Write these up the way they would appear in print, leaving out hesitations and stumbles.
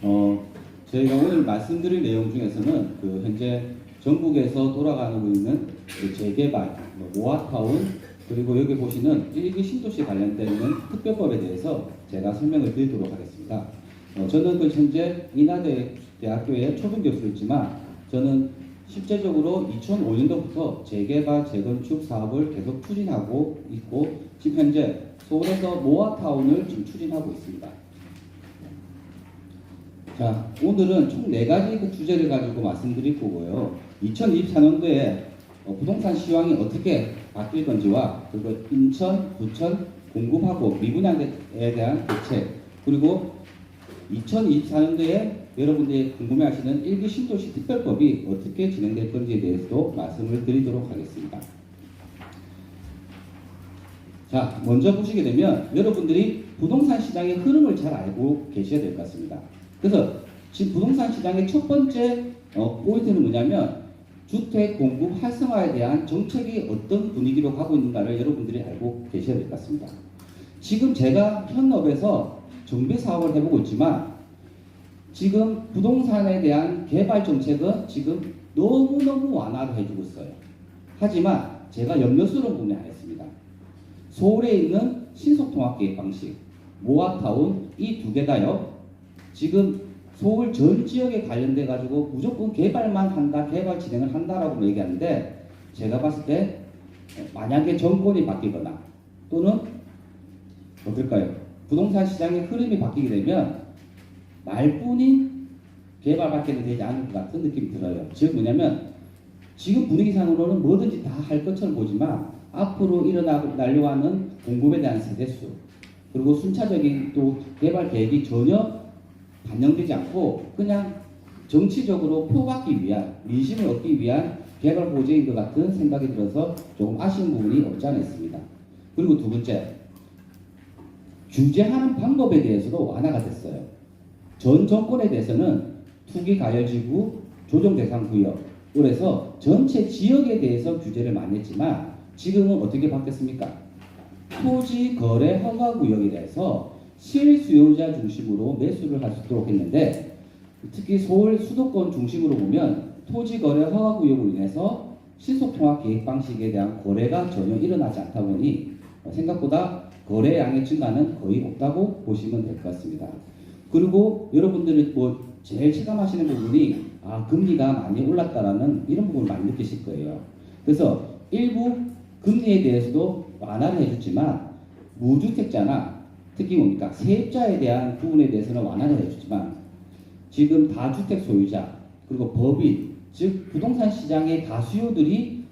저희가 오늘 말씀드릴 내용 중에서는 현재 전국에서 돌아가고 있는 재개발, 모아타운, 그리고 여기 보시는 1기 신도시 관련되어 있는 특별법에 대해서 제가 설명을 드리도록 하겠습니다. 저는 현재 인하대학교의 초빙 교수였지만 저는 실제적으로 2005년도부터 재개발, 재건축 사업을 계속 추진하고 있고 지금 현재 서울에서 모아타운을 지금 추진하고 있습니다. 자, 오늘은 총 4가지 주제를 가지고 말씀드릴 거고요. 2024년도에 부동산 시황이 어떻게 바뀔 건지와 그리고 인천, 부천 공급하고 미분양에 대한 대책, 그리고 2024년도에 여러분들이 궁금해하시는 1기 신도시 특별법이 어떻게 진행될 건지에 대해서도 말씀을 드리도록 하겠습니다. 자, 먼저 보시게 되면 여러분들이 부동산 시장의 흐름을 잘 알고 계셔야 될 것 같습니다. 그래서 지금 부동산 시장의 첫 번째 포인트는 뭐냐면 주택 공급 활성화에 대한 정책이 어떤 분위기로 가고 있는가를 여러분들이 알고 계셔야 될 것 같습니다. 지금 제가 현업에서 정비 사업을 해보고 있지만 지금 부동산에 대한 개발 정책은 지금 너무너무 완화를 해주고 있어요. 하지만 제가 염려스러운 부분이 하나 있습니다. 서울에 있는 신속통합계획 방식, 모아타운 이 두 개 다요. 지금 서울 전 지역에 관련돼 가지고 무조건 개발만 한다, 개발 진행을 한다라고 얘기하는데 제가 봤을 때 만약에 정권이 바뀌거나 또는 어떨까요? 부동산 시장의 흐름이 바뀌게 되면 말뿐인 개발밖에 되지 않을 것 같은 느낌이 들어요. 즉 뭐냐면 지금 분위기상으로는 뭐든지 다 할 것처럼 보지만 앞으로 일어나려고 하는 공급에 대한 세대수 그리고 순차적인 또 개발 계획이 전혀 반영되지 않고 그냥 정치적으로 표받기 위한 민심을 얻기 위한 개발 보조인 것 같은 생각이 들어서 조금 아쉬운 부분이 없지 않아 있습니다. 그리고 두 번째, 규제하는 방법에 대해서도 완화가 됐어요. 전 정권에 대해서는 투기 가열지구, 조정 대상 구역, 그래서 전체 지역에 대해서 규제를 많이 했지만 지금은 어떻게 바뀌었습니까? 토지 거래 허가 구역에 대해서 실수요자 중심으로 매수를 할 수 있도록 했는데 특히 서울 수도권 중심으로 보면 토지 거래 허가 구역으로 인해서 신속통합 계획 방식에 대한 거래가 전혀 일어나지 않다 보니 생각보다 거래량의 증가는 거의 없다고 보시면 될 것 같습니다. 그리고 여러분들이 제일 체감하시는 부분이 금리가 많이 올랐다라는 이런 부분을 많이 느끼실 거예요. 그래서 일부 금리에 대해서도 완화를 해줬지만 무주택자나 특히 뭡니까? 세입자에 대한 부분에 대해서는 완화를 해주지만 지금 다주택 소유자 그리고 법인 즉 부동산 시장의 다수요들이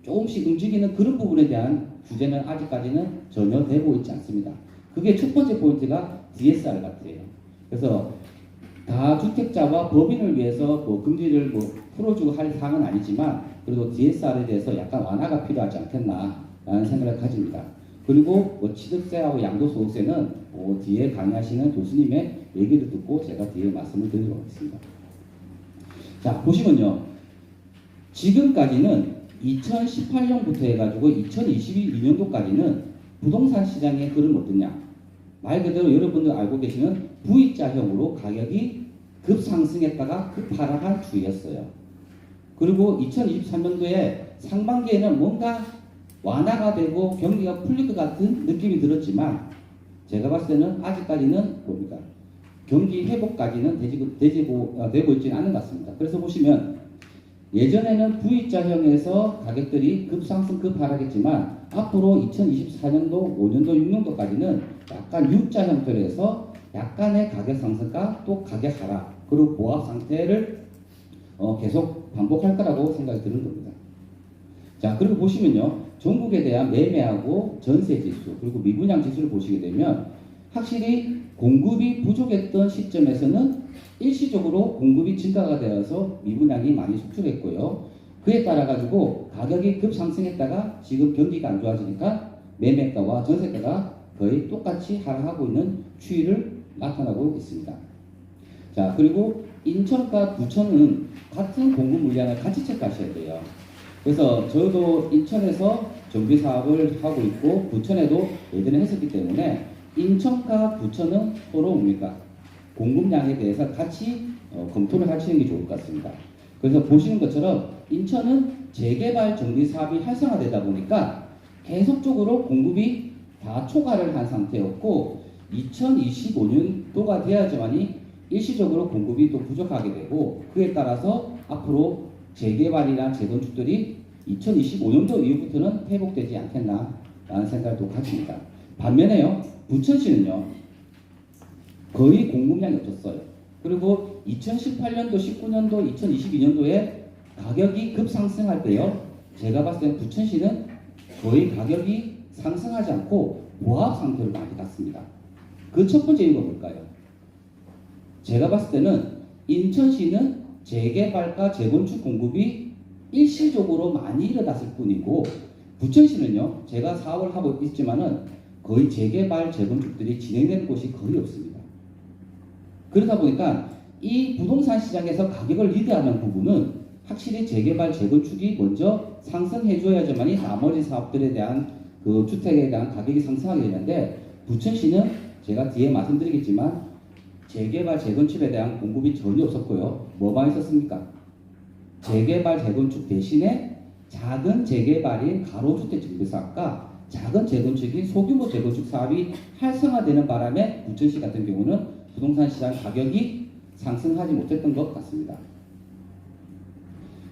조금씩 움직이는 그런 부분에 대한 규제는 아직까지는 전혀 되고 있지 않습니다. 그게 첫 번째 포인트가 DSR 같아요. 그래서 다주택자와 법인을 위해서 금리를 풀어주고 할 사항은 아니지만 그래도 DSR에 대해서 약간 완화가 필요하지 않겠나라는 생각을 가집니다. 그리고 취득세하고 양도소득세는 뒤에 강의하시는 교수님의 얘기를 듣고 제가 뒤에 말씀을 드리도록 하겠습니다. 자, 보시면요. 지금까지는 2018년부터 해가지고 2022년도까지는 부동산 시장의 흐름이 어떠냐. 말 그대로 여러분들 알고 계시는 V자형으로 가격이 급상승했다가 급하락한 추이였어요. 그리고 2023년도에 상반기에는 뭔가 완화가 되고 경기가 풀릴 것 같은 느낌이 들었지만 제가 봤을 때는 아직까지는 뭡니까? 경기 회복까지는 되고 있지는 않은 것 같습니다. 그래서 보시면 예전에는 V자형에서 가격들이 급상승 급하락했지만 앞으로 2024년도, 5년도, 6년도까지는 약간 U자 형태로 해서 약간의 가격 상승과 또 가격 하락 그리고 보합 상태를 계속 반복할 거라고 생각이 드는 겁니다. 자, 그리고 보시면요. 전국에 대한 매매하고 전세 지수 그리고 미분양 지수를 보시게 되면 확실히 공급이 부족했던 시점에서는 일시적으로 공급이 증가가 되어서 미분양이 많이 속출했고요. 그에 따라 가지고 가격이 급상승했다가 지금 경기가 안 좋아지니까 매매가와 전세가가 거의 똑같이 하락하고 있는 추이를 나타나고 있습니다. 자, 그리고 인천과 부천은 같은 공급 물량을 같이 체크하셔야 돼요. 그래서 저도 인천에서 정비 사업을 하고 있고 부천에도 예전에 했었기 때문에 인천과 부천은 서로 뭡니까? 공급량에 대해서 같이 검토를 하시는 게 좋을 것 같습니다. 그래서 보시는 것처럼 인천은 재개발 정비 사업이 활성화되다 보니까 계속적으로 공급이 다 초과를 한 상태였고 2025년도가 돼야지만이 일시적으로 공급이 또 부족하게 되고 그에 따라서 앞으로 재개발이나 재건축들이 2025년도 이후부터는 회복되지 않겠나라는 생각도 가집니다. 반면에요, 부천시는요 거의 공급량이 없었어요. 그리고 2018년도, 19년도, 2022년도에 가격이 급상승할 때요, 제가 봤을 때는 부천시는 거의 가격이 상승하지 않고 보합 상태로 많이 갔습니다. 그 첫 번째 이유가 뭘까요? 제가 봤을 때는 인천시는 재개발과 재건축 공급이 일시적으로 많이 일어났을 뿐이고 부천시는요, 제가 사업을 하고 있지만은 거의 재개발, 재건축들이 진행되는 곳이 거의 없습니다. 그러다 보니까 이 부동산 시장에서 가격을 리드하는 부분은 확실히 재개발, 재건축이 먼저 상승해줘야지만이 나머지 사업들에 대한 그 주택에 대한 가격이 상승하게 되는데 부천시는 제가 뒤에 말씀드리겠지만 재개발, 재건축에 대한 공급이 전혀 없었고요. 뭐만 있었습니까? 재개발, 재건축 대신에 작은 재개발인 가로주택 정비사업과 작은 재건축인 소규모 재건축 사업이 활성화되는 바람에 부천시 같은 경우는 부동산 시장 가격이 상승하지 못했던 것 같습니다.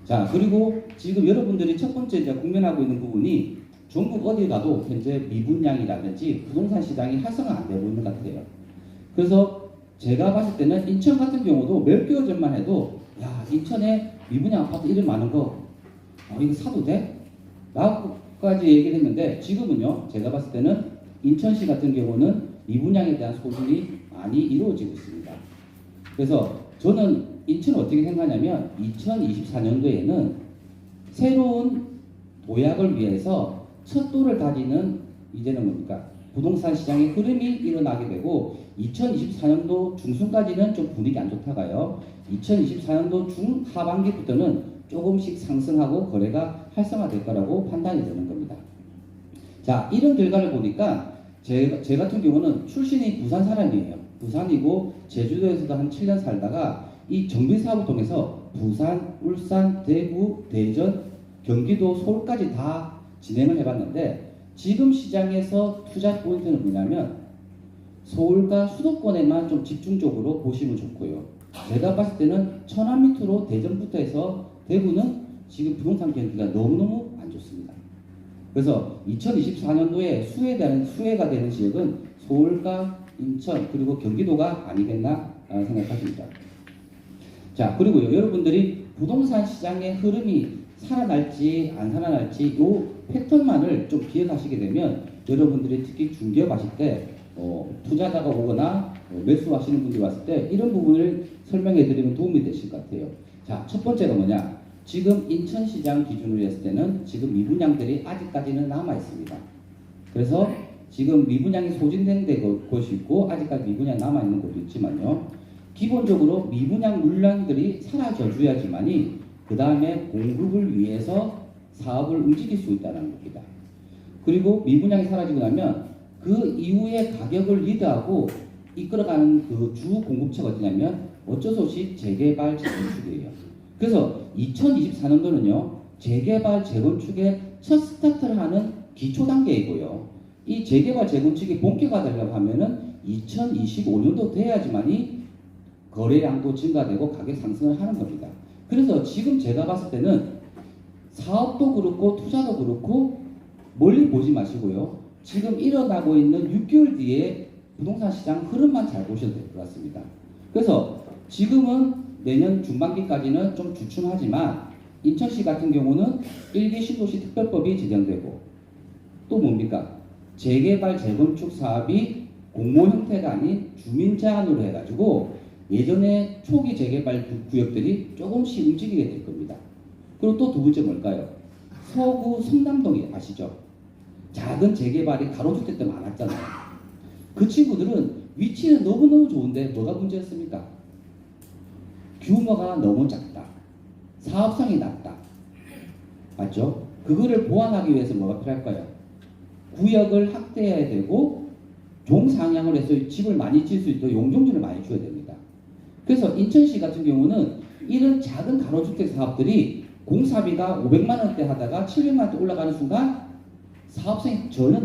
자, 그리고 지금 여러분들이 첫 번째 이제 국면하고 있는 부분이 전국 어디 가도 현재 미분양이라든지 부동산 시장이 활성화 안 되고 있는 것 같아요. 그래서 제가 봤을 때는 인천 같은 경우도 몇 개월 전만 해도 야, 인천에 미분양 아파트 이름 많은 거 이거 사도 돼? 라고까지 얘기를 했는데 지금은요, 제가 봤을 때는 인천시 같은 경우는 미분양에 대한 소진이 많이 이루어지고 있습니다. 그래서 저는 인천을 어떻게 생각하냐면 2024년도에는 새로운 도약을 위해서 첫 돌을 다지는 이제는 뭡니까? 부동산 시장의 흐름이 일어나게 되고 2024년도 중순까지는 좀 분위기 안 좋다가요. 2024년도 중하반기부터는 조금씩 상승하고 거래가 활성화될 거라고 판단이 되는 겁니다. 자, 이런 결과를 보니까 제 같은 경우는 출신이 부산 사람이에요. 부산이고 제주도에서도 한 7년 살다가 이 정비사업을 통해서 부산, 울산, 대구, 대전, 경기도, 서울까지 다 진행을 해봤는데 지금 시장에서 투자 포인트는 뭐냐면 서울과 수도권에만 좀 집중적으로 보시면 좋고요. 제가 봤을 때는 천안 밑으로 대전부터 해서 대구는 지금 부동산 경기가 너무너무 안 좋습니다. 그래서 2024년도에 수혜가 되는 지역은 서울과 인천 그리고 경기도가 아니겠나 생각합니다. 자, 그리고 여러분들이 부동산 시장의 흐름이 살아날지 안 살아날지 이 패턴만을 좀 기억하시게 되면 여러분들이 특히 중개업 하실 때 투자자가 오거나 매수하시는 분들이 왔을 때 이런 부분을 설명해 드리면 도움이 되실 것 같아요. 자, 첫 번째가 뭐냐? 지금 인천시장 기준으로 했을 때는 지금 미분양들이 아직까지는 남아 있습니다. 그래서 지금 미분양이 소진된 곳이 있고 아직까지 미분양 남아 있는 곳도 있지만요. 기본적으로 미분양 물량들이 사라져 줘야지만이 그 다음에 공급을 위해서 사업을 움직일 수 있다는 겁니다. 그리고 미분양이 사라지고 나면 그 이후에 가격을 리드하고 이끌어가는 그 주 공급처가 어디냐면 어쩔 수 없이 재개발, 재건축이에요. 그래서 2024년도는요, 재개발, 재건축의 첫 스타트를 하는 기초 단계이고요. 이 재개발, 재건축이 본격화되려고 하면은 2025년도 돼야지만이 거래량도 증가되고 가격 상승을 하는 겁니다. 그래서 지금 제가 봤을 때는 사업도 그렇고 투자도 그렇고 멀리 보지 마시고요. 지금 일어나고 있는 6개월 뒤에 부동산 시장 흐름만 잘 보셔도 될 것 같습니다. 그래서 지금은 내년 중반기까지는 좀 주춤하지만 인천시 같은 경우는 1기 신도시 특별법이 제정되고 또 뭡니까? 재개발, 재건축 사업이 공모 형태가 아닌 주민 제한으로 해가지고 예전에 초기 재개발 구역들이 조금씩 움직이게 될 겁니다. 그리고 또 두 번째 뭘까요? 서구 성남동이 아시죠? 작은 재개발이 가로주택 때 많았잖아요. 그 친구들은 위치는 너무너무 좋은데 뭐가 문제였습니까? 규모가 너무 작다. 사업성이 낮다. 맞죠? 그거를 보완하기 위해서 뭐가 필요할까요? 구역을 확대해야 되고 종상향을 해서 집을 많이 지을 수 있도록 용적률을 많이 줘야 됩니다. 그래서 인천시 같은 경우는 이런 작은 가로주택 사업들이 공사비가 500만 원대 하다가 700만 원대 올라가는 순간 사업성이 전혀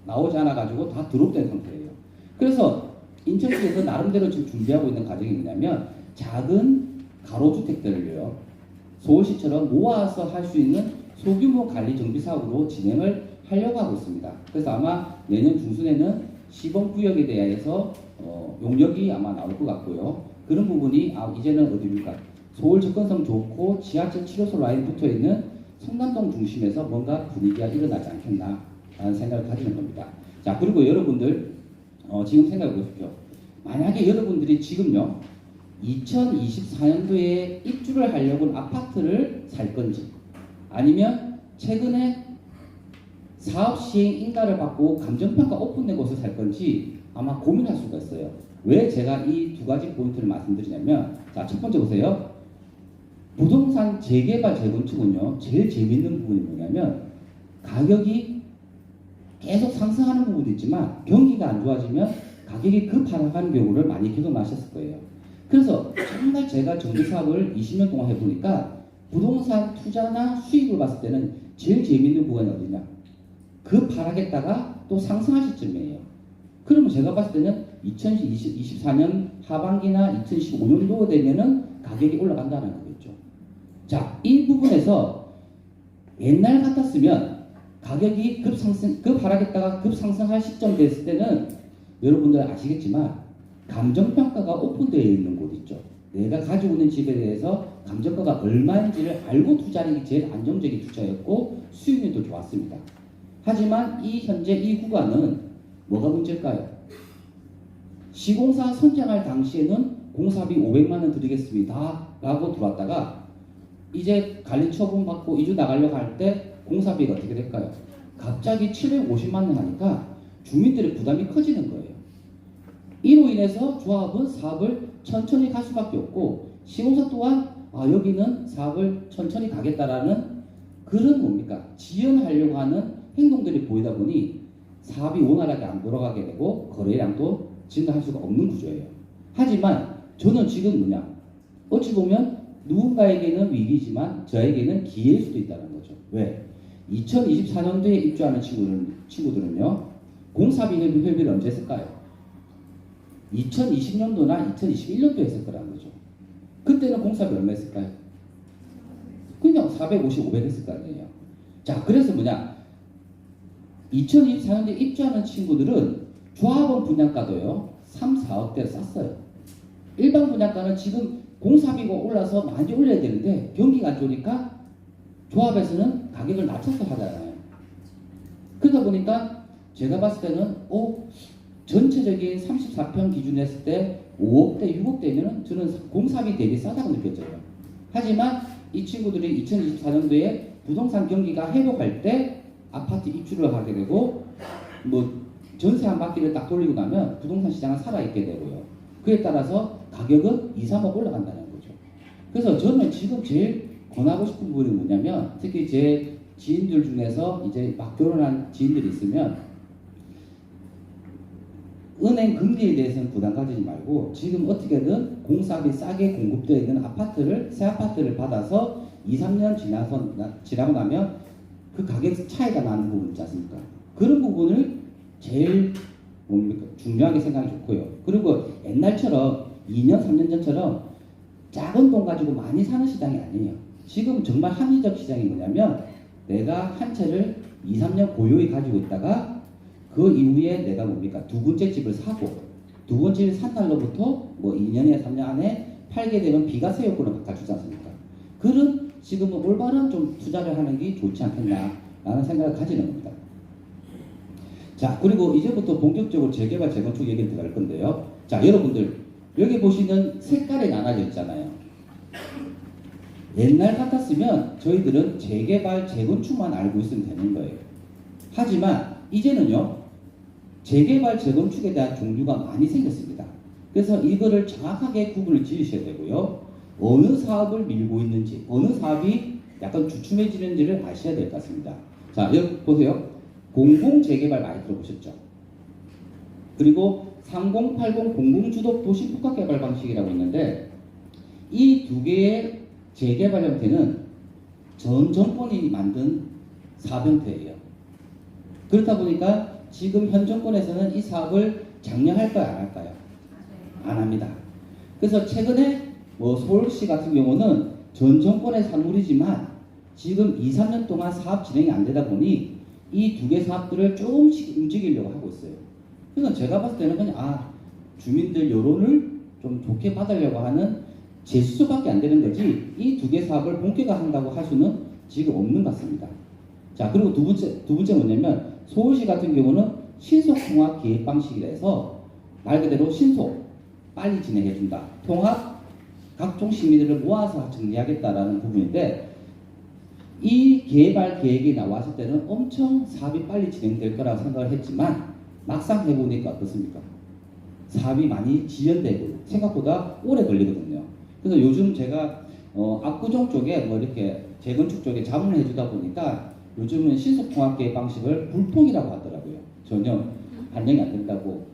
나오지 않아 가지고 다 드롭된 상태예요. 그래서 인천시에서 나름대로 지금 준비하고 있는 과정이 뭐냐면 작은 가로주택들을요 서울시처럼 모아서 할 수 있는 소규모 관리 정비 사업으로 진행을 하려고 하고 있습니다. 그래서 아마 내년 중순에는 시범구역에 대해서 용역이 아마 나올 것 같고요. 그런 부분이 이제는 어디입니까? 서울 접근성 좋고 지하철 7호선 라인 붙어 있는 성남동 중심에서 뭔가 분위기가 일어나지 않겠나 라는 생각을 가지는 겁니다. 자, 그리고 여러분들 지금 생각해 보십시오. 만약에 여러분들이 지금요 2024년도에 입주를 하려고 아파트를 살 건지 아니면 최근에 사업 시행 인가를 받고 감정평가 오픈된 곳을 살 건지 아마 고민할 수가 있어요. 왜 제가 이 두 가지 포인트를 말씀드리냐면, 자, 첫 번째 보세요. 부동산 재개발 재건축은요 제일 재밌는 부분이 뭐냐면 가격이 계속 상승하는 부분도 있지만 경기가 안 좋아지면 가격이 급하락하는 경우를 많이 경험하셨을 거예요. 그래서 정말 제가 정비사업을 20년 동안 해보니까 부동산 투자나 수익을 봤을 때는 제일 재밌는 부분이 어디냐? 급하락했다가 또 상승할 시점이에요. 그러면 제가 봤을 때는 2024년 하반기나 2025년도 되면은 가격이 올라간다는 거겠죠. 자, 이 부분에서 옛날 같았으면 가격이 급하락했다가 급상승할 시점 됐을 때는 여러분들 아시겠지만 감정평가가 오픈되어 있는 곳 있죠. 내가 가지고 있는 집에 대해서 감정가가 얼마인지를 알고 투자하는 게 제일 안정적인 투자였고 수익률도 좋았습니다. 하지만 현재 이 구간은 뭐가 문제일까요? 시공사 선정할 당시에는 공사비 500만 원 드리겠습니다 라고 들어왔다가 이제 관리 처분 받고 이주 나가려고 할 때 공사비가 어떻게 될까요? 갑자기 750만 원 하니까 주민들의 부담이 커지는 거예요. 이로 인해서 조합은 사업을 천천히 갈 수밖에 없고 시공사 또한 여기는 사업을 천천히 가겠다라는 그런 뭡니까? 지연하려고 하는 행동들이 보이다 보니 사업이 원활하게 안 돌아가게 되고 거래량도 증가할 수가 없는 구조예요. 하지만 저는 지금 뭐냐? 어찌 보면 누군가에게는 위기지만 저에게는 기회일 수도 있다는 거죠. 왜? 2024년도에 입주하는 친구들은요. 공사비 협의를 언제 했을까요? 2020년도나 2021년도에 했을 거라는 거죠. 그때는 공사비 얼마 했을까요? 그냥 450, 500 했을 거 아니에요. 자, 그래서 뭐냐? 2024년도에 입주하는 친구들은 조합원 분양가도요 3, 4억대를 쌌어요. 일반 분양가는 지금 공사비가 올라서 많이 올려야 되는데 경기가 안 좋으니까 조합에서는 가격을 낮춰서 하잖아요. 그러다 보니까 제가 봤을 때는 전체적인 34평 기준 했을 때 5억대, 6억대면 저는 공사비 대비 싸다고 느꼈어요. 하지만 이 친구들이 2024년도에 부동산 경기가 회복할 때 아파트 입주를 하게 되고 전세 한 바퀴를 딱 돌리고 나면 부동산 시장은 살아있게 되고요. 그에 따라서 가격은 2, 3억 올라간다는 거죠. 그래서 저는 지금 제일 권하고 싶은 부분이 뭐냐면 특히 제 지인들 중에서 이제 막 결혼한 지인들이 있으면 은행 금리에 대해서는 부담 가지지 말고 지금 어떻게든 공사비 싸게 공급되어 있는 새 아파트를 받아서 2, 3년 지나고 나면 그 가격 차이가 나는 부분 있지 않습니까? 그런 부분을 제일 중요하게 생각이 좋고요. 그리고 옛날처럼 2년, 3년 전처럼 작은 돈 가지고 많이 사는 시장이 아니에요. 지금 정말 합리적 시장이 뭐냐면 내가 한 채를 2, 3년 고요히 가지고 있다가 그 이후에 내가 두 번째 집을 사고 두 번째 집을 산 날로부터 2년에 3년 안에 팔게 되면 비과세 요건을 갖추지 않습니까? 그런 지금은 올바른 좀 투자를 하는 게 좋지 않겠나라는 생각을 가지는 겁니다. 자, 그리고 이제부터 본격적으로 재개발, 재건축 얘기를 들어갈 건데요. 자, 여러분들 여기 보시는 색깔이 나눠져 있잖아요. 옛날 같았으면 저희들은 재개발, 재건축만 알고 있으면 되는 거예요. 하지만 이제는요. 재개발, 재건축에 대한 종류가 많이 생겼습니다. 그래서 이거를 정확하게 구분을 지으셔야 되고요. 어느 사업을 밀고 있는지, 어느 사업이 약간 주춤해지는지를 아셔야 될 것 같습니다. 자, 여기 보세요. 공공재개발 많이 들어보셨죠? 그리고 3080 공공주도 도시 복합 개발 방식이라고 있는데 이 두 개의 재개발 형태는 전 정권이 만든 사업 형태예요. 그렇다 보니까 지금 현 정권에서는 이 사업을 장려할까요, 안 할까요? 안 합니다. 그래서 최근에 서울시 같은 경우는 전 정권의 산물이지만 지금 2, 3년 동안 사업 진행이 안 되다 보니 이 두 개 사업들을 조금씩 움직이려고 하고 있어요. 그래서 제가 봤을 때는 그냥 주민들 여론을 좀 좋게 받으려고 하는 제스처밖에 안 되는 거지 이 두 개 사업을 본격화한다고 할 수는 지금 없는 것 같습니다. 자, 그리고 두 번째 뭐냐면 서울시 같은 경우는 신속통합 계획 방식이라 해서 말 그대로 신속 빨리 진행해준다. 통합 각종 시민들을 모아서 정리하겠다라는 부분인데 이 개발 계획이 나왔을 때는 엄청 사업이 빨리 진행될 거라고 생각을 했지만 막상 해보니까 어떻습니까? 사업이 많이 지연되고 생각보다 오래 걸리거든요. 그래서 요즘 제가 압구정 쪽에 이렇게 재건축 쪽에 자문을 해주다 보니까 요즘은 신속통합계획 방식을 불통이라고 하더라고요. 전혀 반영이 안 된다고.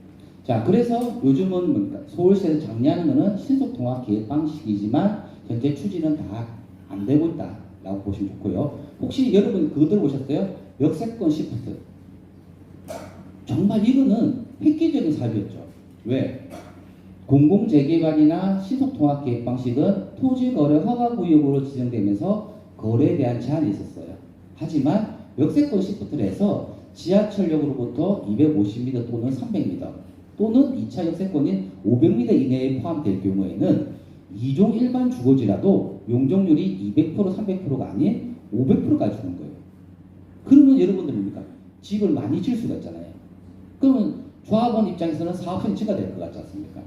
자, 그래서 요즘은 서울시에서 장려하는 것은 신속통합계획 방식이지만 현재 추진은 다 안 되고 있다라고 보시면 좋고요. 혹시 여러분 그거 들어보셨어요? 역세권 시프트. 정말 이거는 획기적인 사업이었죠. 왜? 공공재개발이나 신속통합계획 방식은 토지거래 허가구역으로 지정되면서 거래에 대한 제한이 있었어요. 하지만 역세권 시프트를 해서 지하철역으로부터 250m 또는 300m 또는 2차 역세권인 500m 이내에 포함될 경우에는 2종 일반 주거지라도 용적률이 200% 300%가 아닌 500%까지 주는 거예요. 그러면 여러분들 뭡니까? 집을 많이 지을 수가 있잖아요. 그러면 조합원 입장에서는 사업성이 증가될 것 같지 않습니까?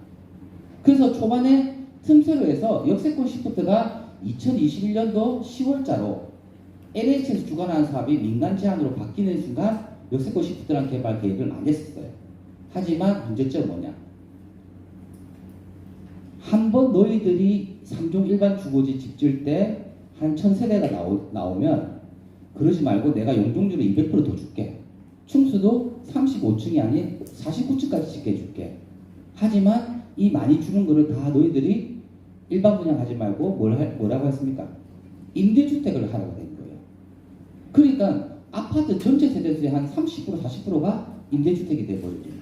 그래서 초반에 틈새로 해서 역세권 시프트가 2021년도 10월자로 LH에서 주관하는 사업이 민간 제한으로 바뀌는 순간 역세권 시프트라는 개발 계획을 많이 했었어요. 하지만 문제점은 뭐냐? 한번 너희들이 3종 일반 주거지 집 지을 때 한 1000세대가 나오면 그러지 말고 내가 용적률을 200%더 줄게. 층수도 35층이 아닌 49층까지 짓게 해줄게. 하지만 이 많이 주는 거를 다 너희들이 일반 분양하지 말고 뭐라고 했습니까? 임대주택을 하라고 된 거예요. 그러니까 아파트 전체 세대수의 한 30% 40%가 임대주택이 돼버린 거예요.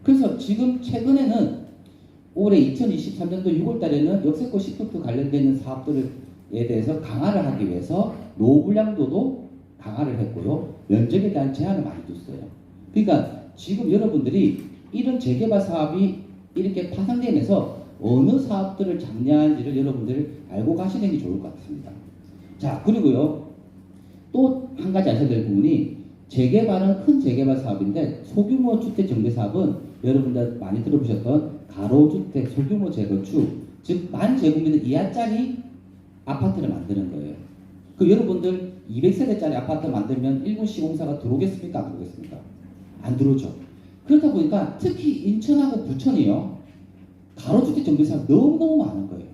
그래서 지금 최근에는 올해 2023년도 6월 달에는 역세권 시프트 관련되는 사업들에 대해서 강화를 하기 위해서 노후불량도도 강화를 했고요. 면적에 대한 제한을 많이 뒀어요. 그러니까 지금 여러분들이 이런 재개발 사업이 이렇게 파생되면서 어느 사업들을 장려하는지를 여러분들이 알고 가시는 게 좋을 것 같습니다. 자, 그리고요. 또 한 가지 아셔야 될 부분이 재개발은 큰 재개발 사업인데 소규모 주택 정비 사업은 여러분들 많이 들어보셨던 가로주택 소규모 재건축, 즉 만제곱미터 이하짜리 아파트를 만드는 거예요. 그 여러분들 200세대짜리 아파트 만들면 일본 시공사가 들어오겠습니까? 안 들어오겠습니까? 안 들어오죠. 그렇다 보니까 특히 인천하고 부천이요. 가로주택 정비 사업 너무너무 많은 거예요.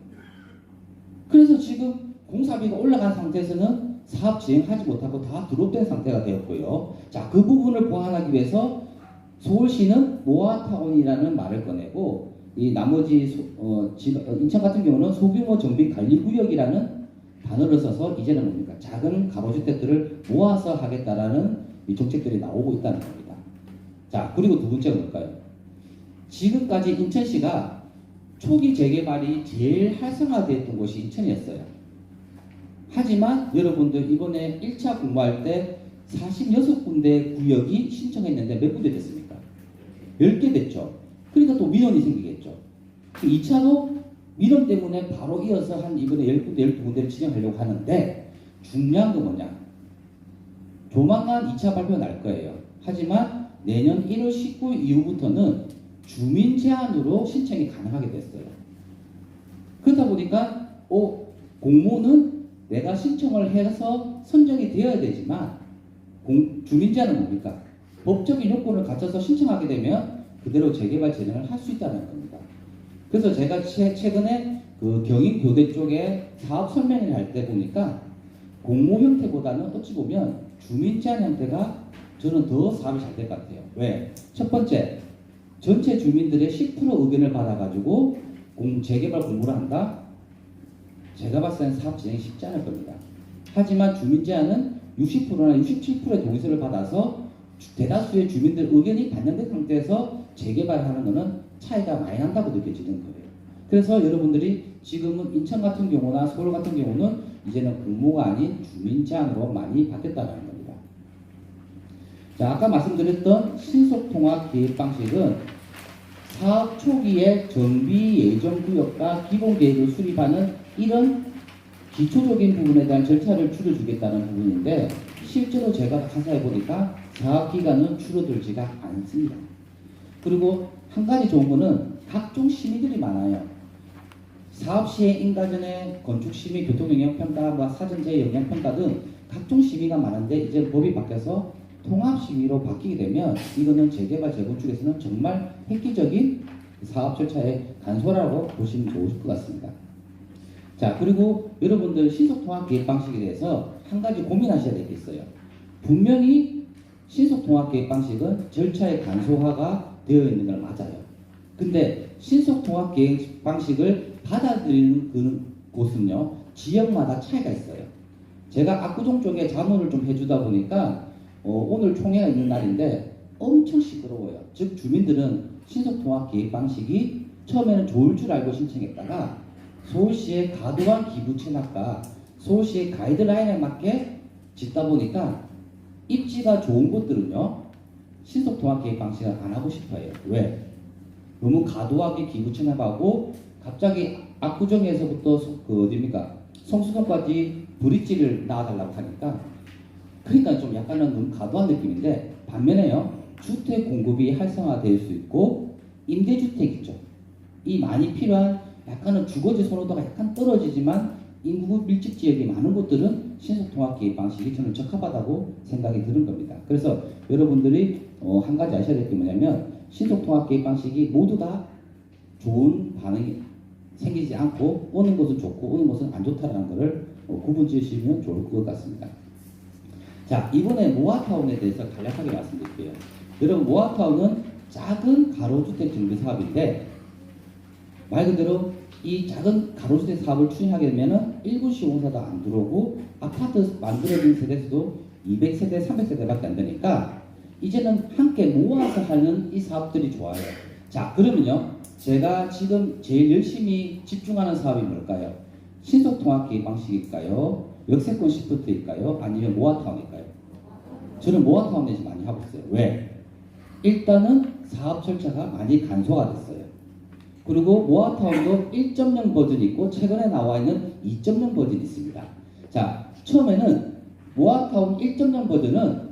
그래서 지금 공사비가 올라간 상태에서는 사업 진행하지 못하고 다 드롭된 상태가 되었고요. 자, 그 부분을 보완하기 위해서 서울시는 모아타운이라는 말을 꺼내고 이 나머지 인천 같은 경우는 소규모 정비 관리 구역이라는 단어를 써서 이제는 뭡니까? 작은 가로주택들을 모아서 하겠다라는 이 정책들이 나오고 있다는 겁니다. 자, 그리고 두 번째가 뭘까요? 지금까지 인천시가 초기 재개발이 제일 활성화되었던 곳이 인천이었어요. 하지만 여러분들 이번에 1차 공모할 때 46군데 구역이 신청했는데 몇 군데 됐습니까? 10개 됐죠. 그러니까 또 민원이 생기겠죠. 2차도 민원 때문에 바로 이어서 한 이번에 10군데, 12군데를 진행하려고 하는데 중요한 건 뭐냐? 조만간 2차 발표 날 거예요. 하지만 내년 1월 19일 이후부터는 주민 제한으로 신청이 가능하게 됐어요. 그렇다 보니까 공모는 내가 신청을 해서 선정이 되어야 되지만 주민 제한은 뭡니까? 법적인 요건을 갖춰서 신청하게 되면 그대로 재개발 진행을 할 수 있다는 겁니다. 그래서 제가 최근에 그 경인교대 쪽에 사업 설명을 할 때 보니까 공모 형태보다는 어찌 보면 주민 제한 형태가 저는 더 사업이 잘 될 것 같아요. 왜? 첫 번째, 전체 주민들의 10% 의견을 받아가지고 재개발 공부를 한다? 제가 봤을 때는 사업 진행이 쉽지 않을 겁니다. 하지만 주민 제안은 60%나 67%의 동의서를 받아서 대다수의 주민들 의견이 반영된 상태에서 재개발하는 것은 차이가 많이 난다고 느껴지는 거예요. 그래서 여러분들이 지금은 인천 같은 경우나 서울 같은 경우는 이제는 공모가 아닌 주민 제안으로 많이 바뀌었다는 겁니다. 자, 아까 말씀드렸던 신속통합 계획 방식은 사업 초기에 정비 예정 구역과 기본 계획을 수립하는 이런 기초적인 부분에 대한 절차를 줄여주겠다는 부분인데, 실제로 제가 가사해 보니까 사업 기간은 줄어들지가 않습니다. 그리고 한 가지 좋은 거는 각종 심의들이 많아요. 사업 시행 인가 전에 건축 심의, 교통 영향 평가, 사전제 영향 평가 등 각종 심의가 많은데, 이제 법이 바뀌어서 통합 심의로 바뀌게 되면 이거는 재개발 재건축에서는 정말 획기적인 사업 절차의 간소라고 보시면 좋을 것 같습니다. 자, 그리고 여러분들 신속통합 계획 방식에 대해서 한 가지 고민하셔야 될 게 있어요. 분명히 신속통합 계획 방식은 절차의 간소화가 되어 있는 건 맞아요. 근데 신속통합 계획 방식을 받아들이는 그 곳은요, 지역마다 차이가 있어요. 제가 압구정 쪽에 자문을 좀 해주다 보니까 오늘 총회가 있는 날인데 엄청 시끄러워요. 즉 주민들은 신속통합 계획 방식이 처음에는 좋을 줄 알고 신청했다가 서울시의 과도한 기부 체납과 서울시의 가이드라인에 맞게 짓다 보니까 입지가 좋은 곳들은요, 신속통합 계획 방식을 안 하고 싶어요. 왜? 너무 과도하게 기부 체납하고 갑자기 압구정에서부터 어디입니까? 성수동까지 브릿지를 놔달라고 하니까, 그러니까 좀 약간은 너무 과도한 느낌인데, 반면에요, 주택 공급이 활성화될 수 있고 임대주택 있죠. 이 많이 필요한 약간은 주거지 선호도가 약간 떨어지지만 인구 밀집 지역이 많은 곳들은 신속통합 계획 방식이 저는 적합하다고 생각이 드는 겁니다. 그래서 여러분들이 한 가지 아셔야 될 게 뭐냐면, 신속통합 계획 방식이 모두 다 좋은 반응이 생기지 않고 어느 곳은 좋고 어느 곳은 안 좋다는 것을 구분 지으시면 좋을 것 같습니다. 자, 이번에 모아타운에 대해서 간략하게 말씀드릴게요. 여러분, 모아타운은 작은 가로주택 정비 사업인데, 말 그대로 이 작은 가로주택 사업을 추진하게 되면 1군 시공사도 안 들어오고 아파트 만들어진 세대수도 200세대, 300세대밖에 안 되니까 이제는 함께 모아서 하는 이 사업들이 좋아요. 자, 그러면요, 제가 지금 제일 열심히 집중하는 사업이 뭘까요? 신속통합 계획 방식일까요? 역세권 시프트일까요? 아니면 모아타운일까요? 저는 모아타운에서 많이 하고 있어요. 왜? 일단은 사업 절차가 많이 간소화가 됐어요. 그리고 모아타운도 1.0 버전이 있고 최근에 나와 있는 2.0 버전이 있습니다. 자, 처음에는 모아타운 1.0 버전은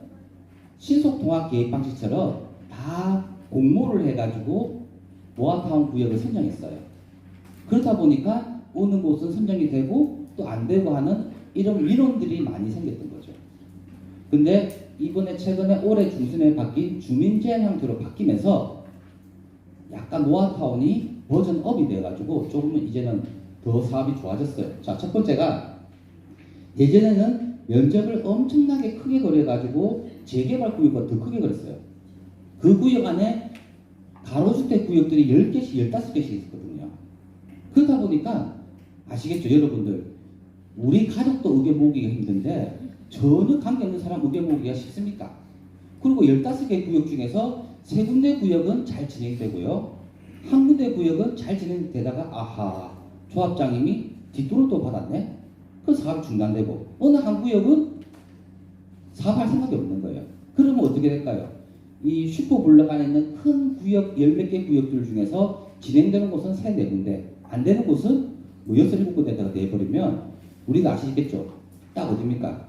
신속통합 계획 방식처럼 다 공모를 해가지고 모아타운 구역을 선정했어요. 그렇다 보니까 어느 곳은 선정이 되고 또 안 되고 하는 이런 민원들이 많이 생겼던 거죠. 근데 이번에 최근에 올해 중순에 바뀐 주민제한 형태로 바뀌면서 약간 모아타운이 버전업이 돼가지고 조금은 이제는 더 사업이 좋아졌어요. 자, 첫 번째가 예전에는 면적을 엄청나게 크게 거려가지고 재개발 구역보다 더 크게 그렸어요. 그 구역 안에 가로주택 구역들이 10개씩, 15개씩 있었거든요. 그러다 보니까 아시겠죠, 여러분들? 우리 가족도 의견 모으기가 힘든데 전혀 관계없는 사람 의견 모으기가 쉽습니까? 그리고 15개 구역 중에서 3군데 구역은 잘 진행되고요, 한 군데 구역은 잘 진행되다가 아하, 조합장님이 뒷돈을 또 받았네? 그 사업 중단되고 어느 한 구역은 사업할 생각이 없는 거예요. 그러면 어떻게 될까요? 이 슈퍼블럭 안에 있는 큰 구역 10몇 개 구역들 중에서 진행되는 곳은 3, 4군데, 안 되는 곳은 뭐 6, 7군데다가 내버리면 우리가 아시겠죠? 딱 어딥니까?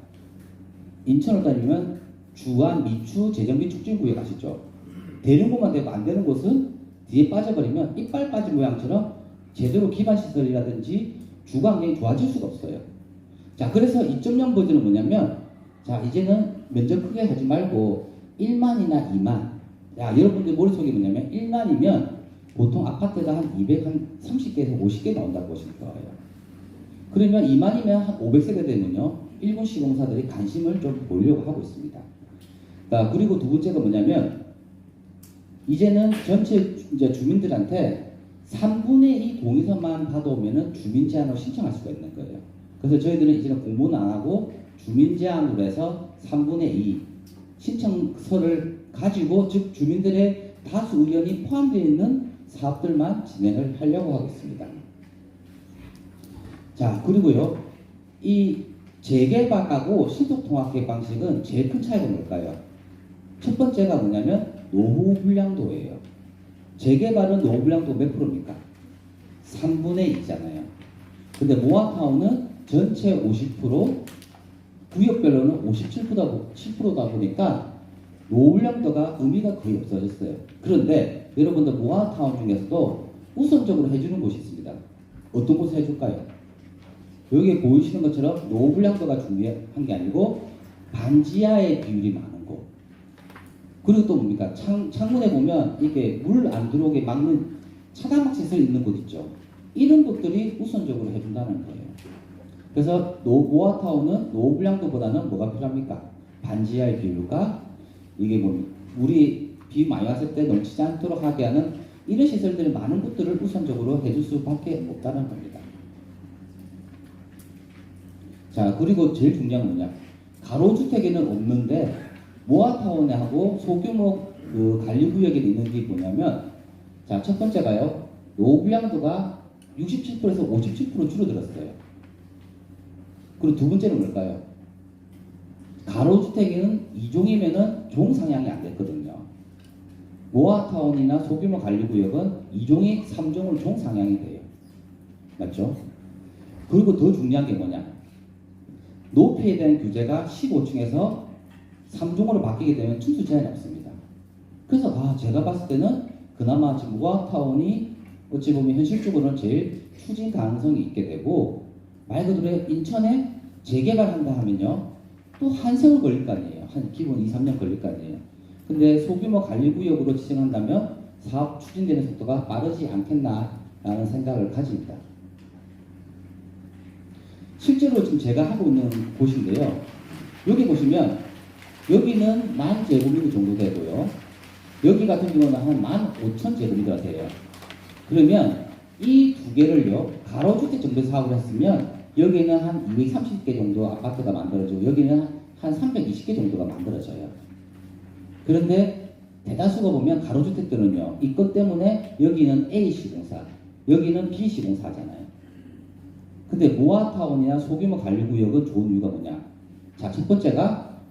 인천을 다니면 주안, 미추, 재정비 촉진구역 아시죠? 되는 곳만 되고 안 되는 곳은 뒤에 빠져버리면 이빨 빠진 모양처럼 제대로 기반시설이라든지 주거환경이 좋아질 수가 없어요. 자, 그래서 2.0 버전은 뭐냐면, 자, 이제는 면적 크게 하지 말고 1만이나 2만. 야, 여러분들 머릿속에 뭐냐면 1만이면 보통 아파트가 한 230개에서 50개 나온다고 보시면 좋아요. 그러면 2만이면 한 500세대 되면요, 1군 시공사들이 관심을 좀 보이려고 하고 있습니다. 자, 그리고 두 번째가 뭐냐면 이제는 전체 이제 주민들한테 3분의 2 동의서만 받아오면은 주민 제한으로 신청할 수가 있는 거예요. 그래서 저희들은 이제는 공부는 안 하고 주민 제한으로 해서 3분의 2 신청서를 가지고, 즉 주민들의 다수 의견이 포함되어 있는 사업들만 진행을 하려고 하고 있습니다. 자, 그리고요, 이 재개발하고 신속통합계획 방식은 제일 큰 차이가 뭘까요? 첫 번째가 뭐냐면 노후 불량도예요. 재개발은 노후 불량도 몇 프로입니까? 3분의 2잖아요. 근데 모아타운은 전체 50%, 구역별로는 57%다 보니까 노후 불량도가 의미가 거의 없어졌어요. 그런데 여러분들 모아타운 중에서도 우선적으로 해주는 곳이 있습니다. 어떤 곳을 해줄까요? 여기 보이시는 것처럼 노후 불량도가 중요한 게 아니고 반지하의 비율이 많은 곳. 그리고 또 뭡니까? 창문에 보면 이게 물 안 들어오게 막는 차단막시설이 있는 곳 있죠. 이런 것들이 우선적으로 해준다는 거예요. 그래서 모아타운은 노후 불량도보다는 뭐가 필요합니까? 반지하의 비율과 이게 뭐 물이 비 많이 왔을 때 넘치지 않도록 하게 하는 이런 시설들이 많은 것들을 우선적으로 해줄 수밖에 없다는 겁니다. 자, 그리고 제일 중요한 건 뭐냐? 가로주택에는 없는데 모아타운에 하고 소규모 그 관리구역에 있는 게 뭐냐면, 자, 첫 번째가요, 노후 불량도가 67%에서 57% 줄어들었어요. 그리고 두 번째는 뭘까요? 가로주택에는 2종이면은 종상향이 안 됐거든요. 모아타운이나 소규모 관리구역은 2종이 3종으로 종상향이 돼요. 맞죠? 그리고 더 중요한 게 뭐냐? 높이에 대한 규제가 15층에서 3종으로 바뀌게 되면 층수 제한이 없습니다. 그래서 제가 봤을 때는 그나마 지금 모아타운이 어찌 보면 현실적으로는 제일 추진 가능성이 있게 되고, 말 그대로 인천에 재개발한다 하면요, 또 한 세월 걸릴 거 아니에요. 한 기본 2, 3년 걸릴 거 아니에요. 근데 소규모 관리구역으로 지정한다면 사업 추진되는 속도가 빠르지 않겠나라는 생각을 가집니다. 실제로 지금 제가 하고 있는 곳인데요. 여기 보시면 여기는 10,000제곱미터 정도 되고요. 여기 같은 경우는 한 15,000제곱미터가 돼요. 그러면 이 두 개를요, 가로주택 정도 사업을 했으면 여기는 한 230개 정도 아파트가 만들어지고 여기는 한 320개 정도가 만들어져요. 그런데 대다수가 보면 가로주택들은요, 이것 때문에 여기는 A시공사, 여기는 B시공사잖아요. 근데 모아타운이나 소규모 관리구역은 좋은 이유가 뭐냐? 자, 첫 번째가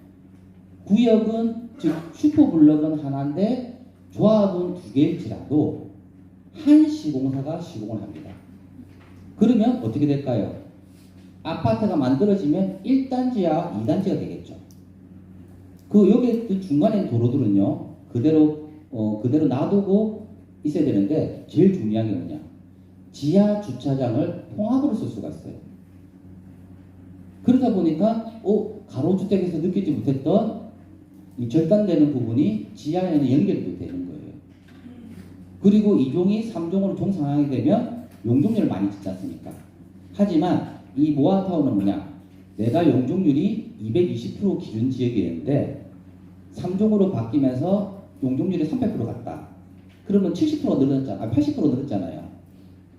구역은, 즉 슈퍼블럭은 하나인데 조합은 두 개일지라도 한 시공사가 시공을 합니다. 그러면 어떻게 될까요? 아파트가 만들어지면 1단지와 2단지가 되겠죠. 그 여기 중간에 도로들은요, 그대로 놔두고 있어야 되는데, 제일 중요한 게 뭐냐? 지하 주차장을 통합으로 쓸 수가 있어요. 그러다 보니까 가로주택에서 느끼지 못했던 이 절단되는 부분이 지하에는 연결이 되는 거예요. 그리고 2종이 3종으로 종상향이 되면 용적률을 많이 짓지 않습니까? 하지만 이 모아타운은 뭐냐? 내가 용적률이 220% 기준 지역이었는데 3종으로 바뀌면서 용적률이 300% 갔다. 그러면 70%가 늘었잖아요. 80% 늘었잖아요.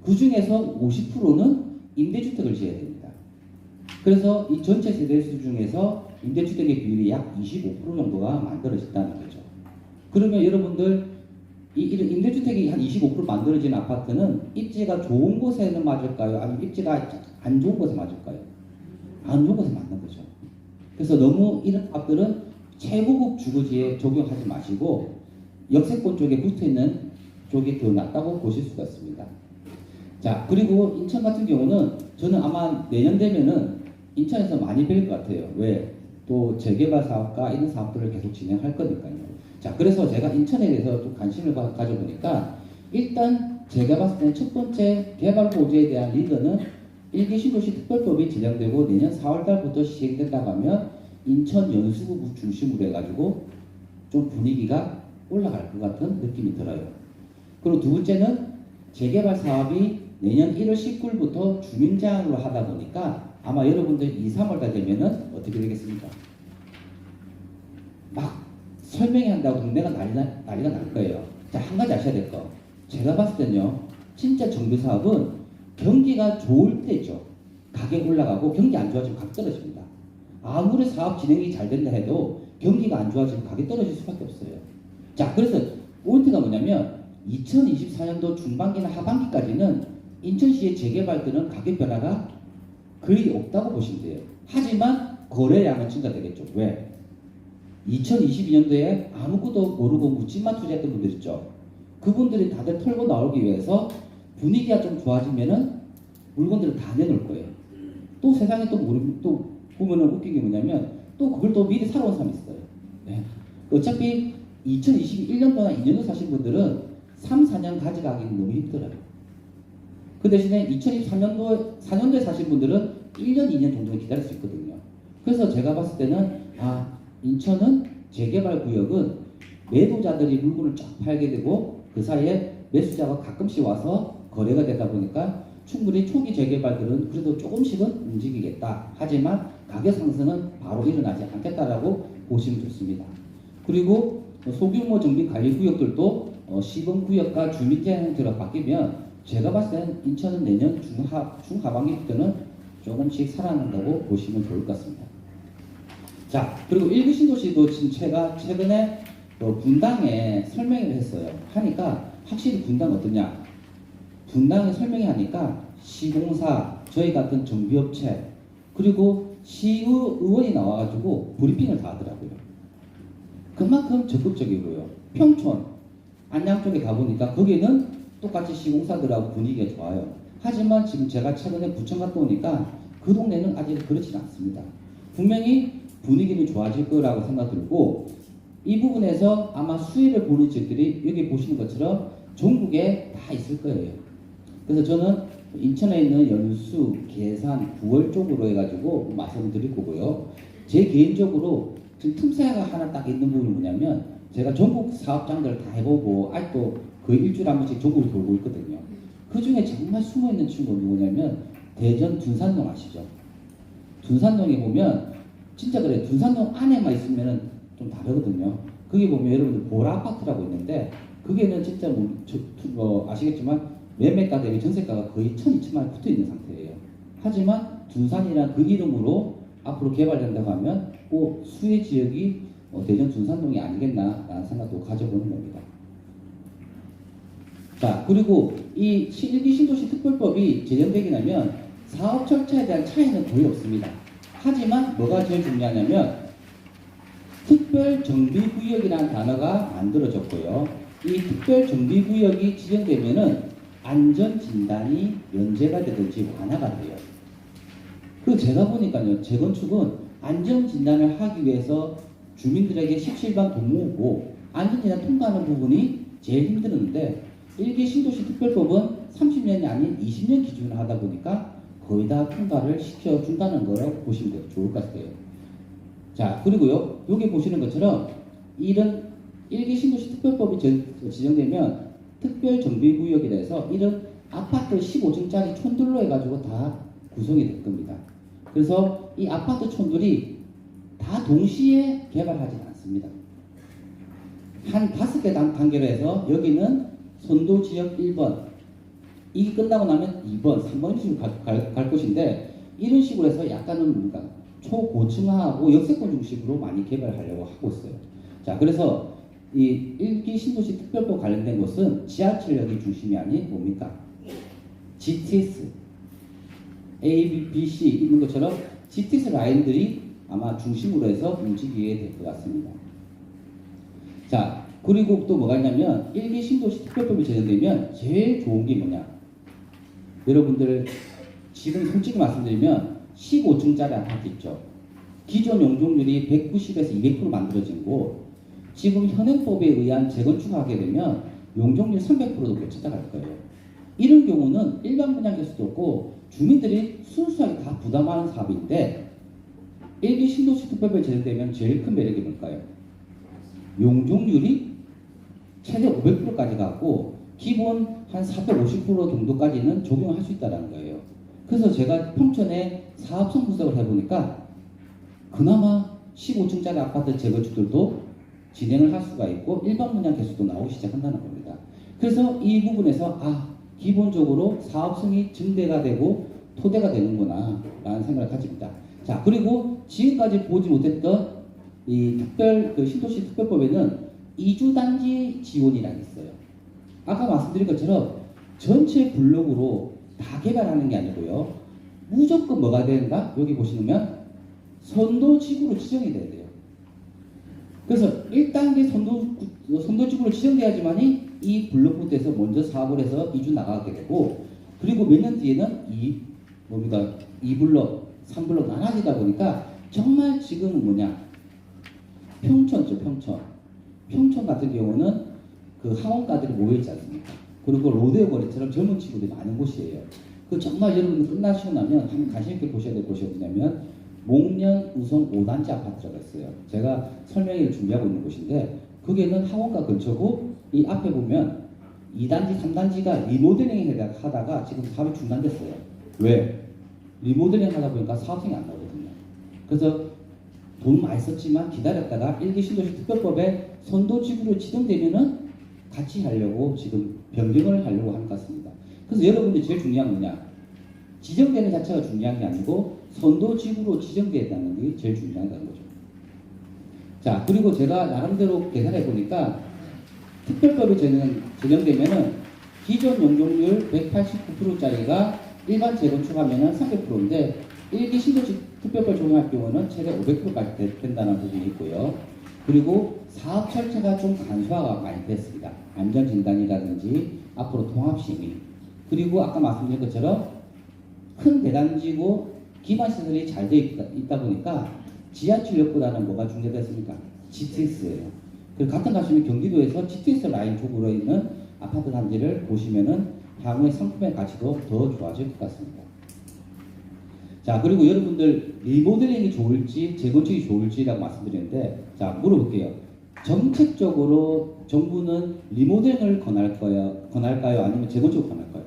그 중에서 50%는 임대주택을 지어야 됩니다. 그래서 이 전체 세대수 중에서 임대주택의 비율이 약 25% 정도가 만들어졌다는 거죠. 그러면 여러분들 이런 임대주택이 한 25% 만들어진 아파트는 입지가 좋은 곳에는 맞을까요? 아니면 입지가 안 좋은 곳에 맞을까요? 안 좋은 곳에 맞는 거죠. 그래서 너무 이런 아파트들은 최고급 주거지에 적용하지 마시고 역세권 쪽에 붙어있는 쪽이 더 낫다고 보실 수가 있습니다. 자, 그리고 인천 같은 경우는 저는 아마 내년 되면은 인천에서 많이 배울 것 같아요. 왜? 또 재개발 사업과 이런 사업들을 계속 진행할 거니까요. 자, 그래서 제가 인천에 대해서 좀 관심을 가져보니까 일단 제가 봤을 때는 첫 번째 개발 호재에 대한 리더는 1기 신도시 특별법이 제정되고 내년 4월달부터 시행된다고 하면 인천 연수구 중심으로 해가지고 좀 분위기가 올라갈 것 같은 느낌이 들어요. 그리고 두 번째는 재개발 사업이 내년 1월 19일부터 주민 제한으로 하다 보니까 아마 여러분들 2, 3월달 되면은 어떻게 되겠습니까? 막 설명회 한다고 동네가 난리가 날 거예요. 자, 한 가지 아셔야 될 거. 제가 봤을 때는요, 진짜 정비 사업은 경기가 좋을 때죠. 가격 올라가고 경기 안 좋아지면 가격 떨어집니다. 아무리 사업 진행이 잘 된다 해도 경기가 안 좋아지면 가격이 떨어질 수밖에 없어요. 자, 그래서 포인트가 뭐냐면 2024년도 중반기나 하반기까지는 인천시의 재개발들은 가격 변화가 거의 없다고 보시면 돼요. 하지만 거래량은 증가되겠죠. 왜? 2022년도에 아무것도 모르고 묻지마 투자했던 분들 있죠. 그분들이 다들 털고 나오기 위해서 분위기가 좀 좋아지면은 물건들을 다 내놓을 거예요. 또 세상에 또 보면은 웃긴 게 뭐냐면 또 그걸 또 미리 사러 온 사람이 있어요. 네. 어차피 2021년도나 2년도 사신 분들은 3, 4년 가져가기는 너무 힘들어요. 그 대신에 2023년도, 4년도에 사신 분들은 1년, 2년 정도는 기다릴 수 있거든요. 그래서 제가 봤을 때는 인천은 재개발 구역은 매도자들이 물건을 쫙 팔게 되고 그 사이에 매수자가 가끔씩 와서 거래가 되다 보니까 충분히 초기 재개발들은 그래도 조금씩은 움직이겠다. 하지만 가격 상승은 바로 일어나지 않겠다라고 보시면 좋습니다. 그리고 소규모 정비 관리 구역들도 시범 구역과 주민제 형태로 바뀌면 제가 봤을 때는 인천은 내년 중하반기부터는 조금씩 살아난다고 보시면 좋을 것 같습니다. 자, 그리고 일부 신도시도 지금 제가 최근에 분당에 설명을 했어요. 하니까 확실히 분당 어떠냐? 분당에 설명이 하니까 시공사, 저희 같은 정비업체, 그리고 시의원이 나와가지고 브리핑을 다 하더라고요. 그만큼 적극적이고요. 평촌, 안양 쪽에 가보니까 거기는 똑같이 시공사들하고 분위기가 좋아요. 하지만 지금 제가 최근에 부천 갔다 오니까 그 동네는 아직 그렇지 않습니다. 분명히 분위기는 좋아질 거라고 생각 들고 이 부분에서 아마 수혜를 보는 지역들이 여기 보시는 것처럼 전국에 다 있을 거예요. 그래서 저는 인천에 있는 연수, 계산, 9월 쪽으로 해가지고 말씀을 드릴 거고요. 제 개인적으로 지금 틈새가 하나 딱 있는 부분이 뭐냐면 제가 전국 사업장들을 다 해보고 아직도 거의 일주일에 한 번씩 전국을 돌고 있거든요. 그 중에 정말 숨어있는 친구가 누구냐면 대전 둔산동 아시죠? 둔산동에 보면 진짜 그래 둔산동 안에만 있으면은 좀 다르거든요. 거기 보면 여러분들 보라 아파트라고 있는데 그게는 진짜 아시겠지만 매매가 대비 전세가가 거의 1,000, 2천만 원 붙어 있는 상태예요. 하지만 둔산이란 그 이름으로 앞으로 개발된다고 하면 꼭 수혜 지역이 대전 둔산동이 아니겠나라는 생각도 가져보는 겁니다. 자, 그리고 이 1기 신도시 특별법이 제정되게 되면 사업 절차에 대한 차이는 거의 없습니다. 하지만 뭐가 제일 중요하냐면 특별정비구역이라는 단어가 만들어졌고요. 이 특별정비구역이 지정되면은 안전진단이 면제가 되든지 완화가 돼요. 그 제가 보니까요, 재건축은 안전진단을 하기 위해서 주민들에게 17번 동무고 안전진단 통과하는 부분이 제일 힘드는데 1기 신도시 특별법은 30년이 아닌 20년 기준으로 하다 보니까 거의 다 통과를 시켜준다는 걸 보시면 좋을 것 같아요. 자, 그리고요, 여기 보시는 것처럼 이런 1기 신도시 특별법이 지정되면 특별정비구역에 대해서 이런 아파트 15층짜리 촌들로 해가지고 다 구성이 될 겁니다. 그래서 이 아파트 촌들이 다 동시에 개발하지는 않습니다. 한 5개 단계로 해서 여기는 선도지역 1번, 이게 끝나고 나면 2번, 3번 식으로 갈 것인데 이런 식으로 해서 약간은 뭔가 초고층화하고 역세권 중심으로 많이 개발하려고 하고 있어요. 자, 그래서 이 1기 신도시 특별법 관련된 것은 지하철역이 중심이 아닌 뭡니까? GTS, A, B, B, C 있는 것처럼 GTS 라인들이 아마 중심으로 해서 움직이게 될 것 같습니다. 자, 그리고 또 뭐가 있냐면 1기 신도시 특별법이 제정되면 제일 좋은 게 뭐냐? 여러분들 지금 솔직히 말씀드리면 15층짜리 아파트 있죠. 기존 용적률이 190에서 200% 만들어진 곳 지금 현행법에 의한 재건축하게 되면 용적률 300%도 못 찾아갈 거예요. 이런 경우는 일반 분양일 수도 없고 주민들이 순수하게 다 부담하는 사업인데 1기 신도시 특별법이 제정되면 제일 큰 매력이 뭘까요? 용적률이 최대 500%까지 가고 기본 한 450% 정도까지는 적용할 수 있다는 거예요. 그래서 제가 평촌에 사업성 분석을 해보니까 그나마 15층짜리 아파트 재건축들도 진행을 할 수가 있고 일반 분양 개수도 나오기 시작한다는 겁니다. 그래서 이 부분에서 기본적으로 사업성이 증대가 되고 토대가 되는구나 라는 생각을 가집니다. 자, 그리고 지금까지 보지 못했던 이 신도시 특별법에는 이주단지 지원이라는 게 있어요. 아까 말씀드린 것처럼 전체 블록으로 다 개발하는 게 아니고요. 무조건 뭐가 된다? 여기 보시면 선도지구로 지정이 돼야 돼요. 그래서 1단계 선도지구로 지정돼야지만이 이 블록부터에서 먼저 사업을 해서 이주 나가게 되고, 그리고 몇 년 뒤에는 2블록, 3블록 나눠지다 보니까 정말 지금은 평촌죠, 평촌. 평촌 같은 경우는 그 학원가들이 모여있지 않습니까? 그리고 로데오 거리처럼 젊은 친구들이 많은 곳이에요. 그 정말 여러분들 끝나시고 나면 한번 관심 있게 보셔야 될 곳이 어디냐면 목련 우성 5단지 아파트라고 있어요. 제가 설명회를 준비하고 있는 곳인데 거기에는 학원가 근처고 이 앞에 보면 2단지, 3단지가 리모델링 하다가 지금 사업이 중단됐어요. 왜? 리모델링 하다 보니까 사업성이 안 나오거든요. 그래서 돈 많이 썼지만 기다렸다가 1기 신도시 특별법에 선도지구로 지정되면은 같이 하려고 지금 변경을 하려고 하는 것 같습니다. 그래서 여러분들이 제일 중요한 건 뭐냐? 지정되는 자체가 중요한 게 아니고 선도지구로 지정되었다는 게 제일 중요하다는 거죠. 자, 그리고 제가 나름대로 계산해 보니까 특별법이 제정되면은 기존 용적률 189%짜리가 일반 재건축하면은 300%인데 1기 신도시 특별법 적용할 경우는 최대 500%까지 된다는 부분이 있고요. 그리고 사업 철저가 좀 간소화가 많이 됐습니다. 안전진단이라든지 앞으로 통합심의, 그리고 아까 말씀드린 것처럼 큰 대단지고 기반시설이 잘 되어 있다 보니까 지하철역보다는 뭐가 중요됐습니까? GTS예요. 그리고 같은 가시면 경기도에서 GTS 라인 쪽으로 있는 아파트 단지를 보시면은 향후의 상품의 가치도 더 좋아질 것 같습니다. 자, 그리고 여러분들 리모델링이 좋을지 재건축이 좋을지라고 말씀드렸는데, 자, 물어볼게요. 정책적으로 정부는 리모델링을 권할까요? 아니면 재건축을 권할까요?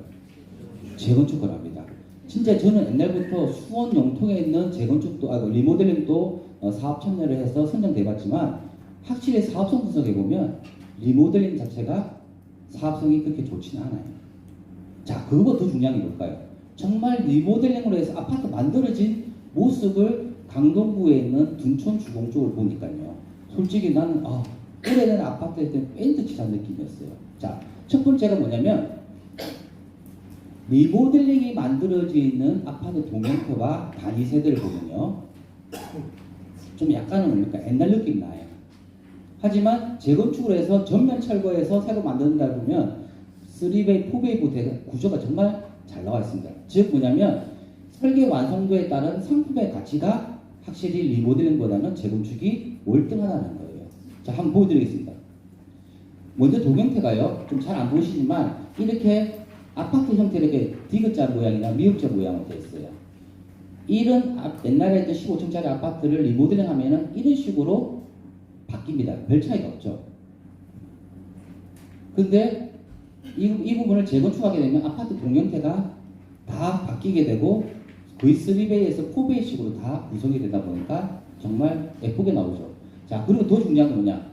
재건축을 합니다. 진짜 저는 옛날부터 수원 영통에 있는 리모델링도 사업 참여를 해서 선정돼봤지만 확실히 사업성 분석해 보면 리모델링 자체가 사업성이 그렇게 좋지는 않아요. 자, 그거 더 중요한 게 뭘까요? 정말 리모델링으로 해서 아파트 만들어진 모습을 강동구에 있는 둔촌 주공 쪽을 보니까요. 솔직히 나는 오래된 아파트에 대한 페인트 칠한 느낌이었어요. 자, 첫 번째가 뭐냐면 리모델링이 만들어져 있는 아파트 동형태와 단위 세대를 보면요. 좀 약간은 뭡니까? 옛날 느낌이 나요. 하지만 재건축을 해서 전면 철거해서 새로 만든다 보면 3베이, 4베이 구조가 정말 잘 나와 있습니다. 즉 뭐냐면 설계 완성도에 따른 상품의 가치가 확실히 리모델링보다는 재건축이 월등하다는 거예요. 자, 한번 보여드리겠습니다. 먼저 동형태가요, 좀 잘 안 보이시지만 이렇게 아파트 형태로 이렇게 디귿자 모양이나 미역자 모양으로 되어 있어요. 이런 옛날에 15층짜리 아파트를 리모델링 하면은 이런 식으로 바뀝니다. 별 차이가 없죠. 근데 이 부분을 재건축하게 되면 아파트 동형태가 다 바뀌게 되고 거의 3베이에서 4베이식으로 다 구성이 되다 보니까 정말 예쁘게 나오죠. 자, 그리고 더 중요한 건 뭐냐?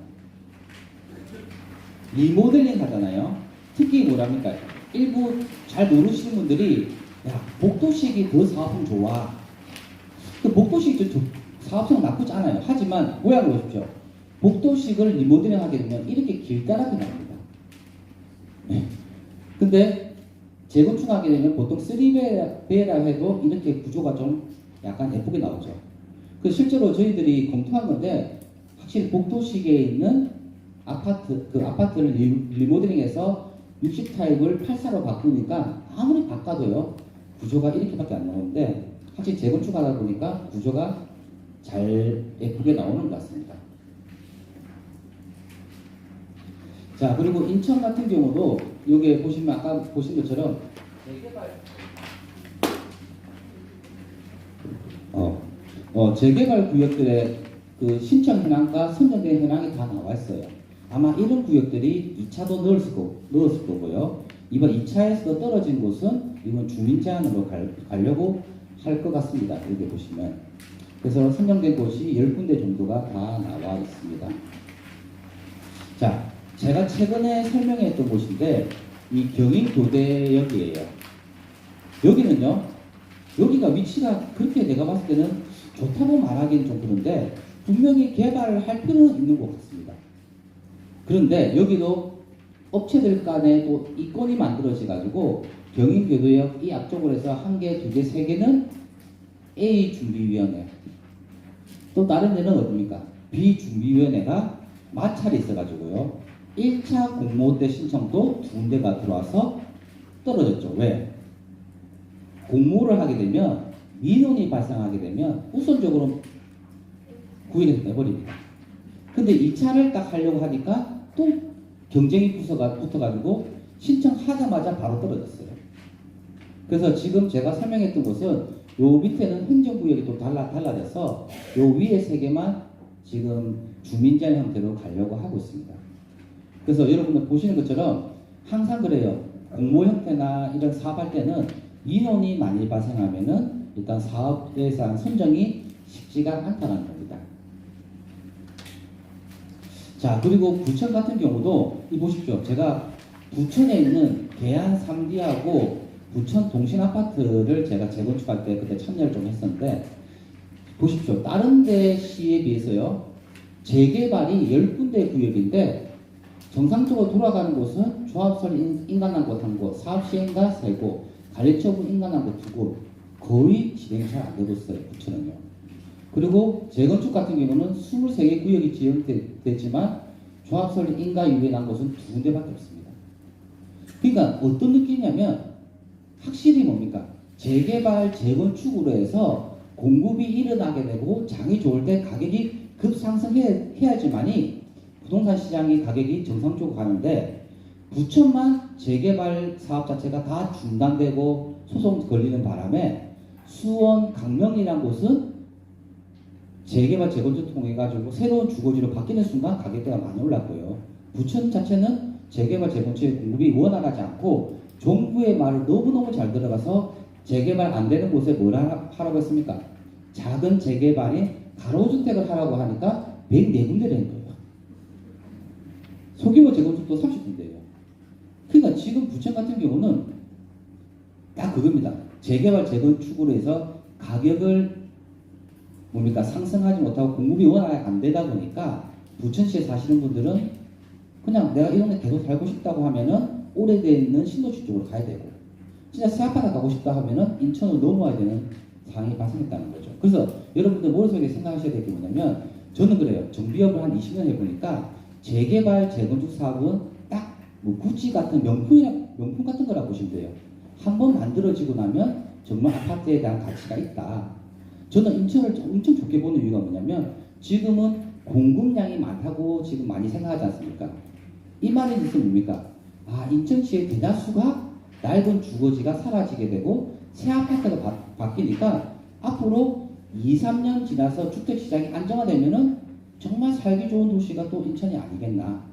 리모델링 하잖아요. 특히 뭐랍니까? 일부 잘 모르시는 분들이 복도식이 더 사업성 좋아. 그 복도식도 사업성 나쁘지 않아요. 하지만 모양을 보십시오. 복도식을 리모델링 하게 되면 이렇게 길다랗게 나옵니다. 근데 재건축하게 되면 보통 3베이라 해도 이렇게 구조가 좀 약간 예쁘게 나오죠. 그 실제로 저희들이 검토한 건데 확실히 복도식에 있는 아파트를 리모델링해서 60타입을 84로 바꾸니까 아무리 바꿔도요 구조가 이렇게밖에 안 나오는데 확실히 재건축하다 보니까 구조가 잘 예쁘게 나오는 것 같습니다. 자, 그리고 인천 같은 경우도 여기 보시면 아까 보신 것처럼 재개발 구역들의 그 신청 현황과 선정된 현황이 다 나와 있어요. 아마 이런 구역들이 2차도 넣었을 거고요. 이번 2차에서 떨어진 곳은 이건 주민 제한으로 가려고 할 것 같습니다. 여기 보시면. 그래서 선정된 곳이 10군데 정도가 다 나와 있습니다. 자, 제가 최근에 설명했던 곳인데 이 경인교대역이에요. 여기는요, 여기가 위치가 그렇게 내가 봤을 때는 좋다고 말하기는 좀 그런데 분명히 개발을 할 필요는 있는 것 같습니다. 그런데 여기도 업체들 간에 또 이권이 만들어져 가지고 경인교대역 이 앞쪽으로 해서 한 개, 두 개, 세 개는 A 준비위원회, 또 다른 데는 어딥니까? B 준비위원회가 마찰이 있어가지고요. 1차 공모 때 신청도 두 군데가 들어와서 떨어졌죠. 왜? 공모를 하게 되면 민원이 발생하게 되면 우선적으로 구인이 돼버립니다. 근데 2차를 딱 하려고 하니까 또 경쟁이 붙어가지고 신청하자마자 바로 떨어졌어요. 그래서 지금 제가 설명했던 것은 요 밑에는 행정구역이 또 달라져서 요 위에 세 개만 지금 주민제한 형태로 가려고 하고 있습니다. 그래서 여러분들 보시는 것처럼 항상 그래요. 공모 형태나 이런 사업할 때는 민원이 많이 발생하면은 일단 사업 예산 선정이 쉽지가 않다는 겁니다. 자, 그리고 부천 같은 경우도 이 보십시오. 제가 부천에 있는 계안 3D하고 부천 동신 아파트를 제가 재건축할 때 그때 참여를 좀 했었는데 보십시오. 다른 데 시에 비해서요. 재개발이 10군데 구역인데 정상적으로 돌아가는 곳은 조합설 인간한 곳 1곳, 사업시행가 3곳, 관리처분 인간한 곳 2곳 거의 진행이 잘 안 되고 있어요. 부천은요. 그리고 재건축 같은 경우는 23개 구역이 지정됐지만 조합설 인가 이외에 난 곳은 2군데밖에 없습니다. 그러니까 어떤 느낌이냐면 확실히 뭡니까? 재개발, 재건축으로 해서 공급이 일어나게 되고 장이 좋을 때 가격이 급상승해야지만이 부동산 시장의 가격이 정상적으로 가는데 부천만 재개발 사업 자체가 다 중단되고 소송 걸리는 바람에 수원, 강명이라는 곳은 재개발, 재건축 통해 가지고 새로운 주거지로 바뀌는 순간 가격대가 많이 올랐고요. 부천 자체는 재개발, 재건축의 공급이 원활하지 않고 정부의 말을 너무너무 잘 들어가서 재개발 안 되는 곳에 뭘 하라고 했습니까? 작은 재개발에 가로주택을 하라고 하니까 104군데를 한 거예요. 소규모 재건축도 30군데예요. 그러니까 지금 부천 같은 경우는 딱 그겁니다. 재개발, 재건축으로 해서 가격을 뭡니까? 상승하지 못하고 공급이 워낙 안 되다 보니까 부천시에 사시는 분들은 그냥 내가 이 동네 계속 살고 싶다고 하면은 오래돼 있는 신도시 쪽으로 가야 되고 진짜 새 아파트 가고 싶다 하면은 인천으로 넘어와야 되는 상황이 발생했다는 거죠. 그래서 여러분들 머릿속에 생각하셔야 될 게 뭐냐면 저는 그래요. 정비업을 한 20년 해보니까 재개발, 재건축 사업은 딱 뭐 구찌 같은 명품 같은 거라고 보시면 돼요. 한번 만들어지고 나면 정말 아파트에 대한 가치가 있다. 저는 인천을 엄청 좋게 보는 이유가 뭐냐면 지금은 공급량이 많다고 지금 많이 생각하지 않습니까? 이 말의 뜻은 뭡니까? 아, 인천시의 대다수가 낡은 주거지가 사라지게 되고 새 아파트가 바뀌니까 앞으로 2, 3년 지나서 주택시장이 안정화되면은 정말 살기 좋은 도시가 또 인천이 아니겠나.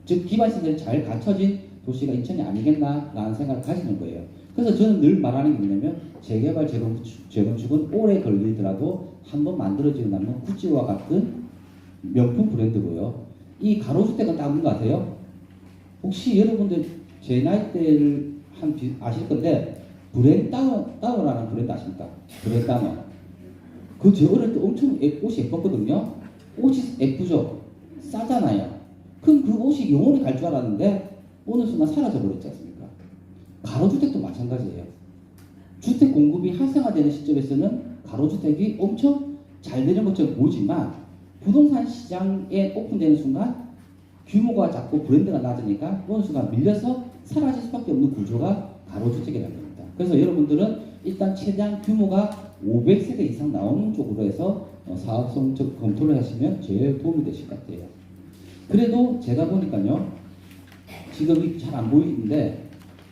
즉 기반시설이 잘 갖춰진 도시가 인천이 아니겠나라는 생각을 가지는 거예요. 그래서 저는 늘 말하는 게 뭐냐면 재개발, 재건축은 오래 걸리더라도 한번 만들어지고 나면 구찌와 같은 명품 브랜드고요. 이 가로주택은 딱 뭔 것 같아요? 혹시 여러분들 제 나이대를 아실 건데 브랜다워라는 브랜드 아십니까? 브랜다워. 그 저 어릴 때 엄청 옷이 예뻤거든요. 옷이 예쁘죠? 싸잖아요. 그럼 그 옷이 영원히 갈 줄 알았는데 어느 순간 사라져 버렸지 않습니까? 가로주택도 마찬가지예요. 주택 공급이 활성화되는 시점에서는 가로주택이 엄청 잘 되는 것처럼 보이지만 부동산 시장에 오픈되는 순간 규모가 작고 브랜드가 낮으니까 어느 순간 밀려서 사라질 수밖에 없는 구조가 가로주택이라는 겁니다. 그래서 여러분들은 일단 최대한 규모가 500세대 이상 나오는 쪽으로 해서 사업성적 검토를 하시면 제일 도움이 되실 것 같아요. 그래도 제가 보니까요, 지금 잘 안 보이는데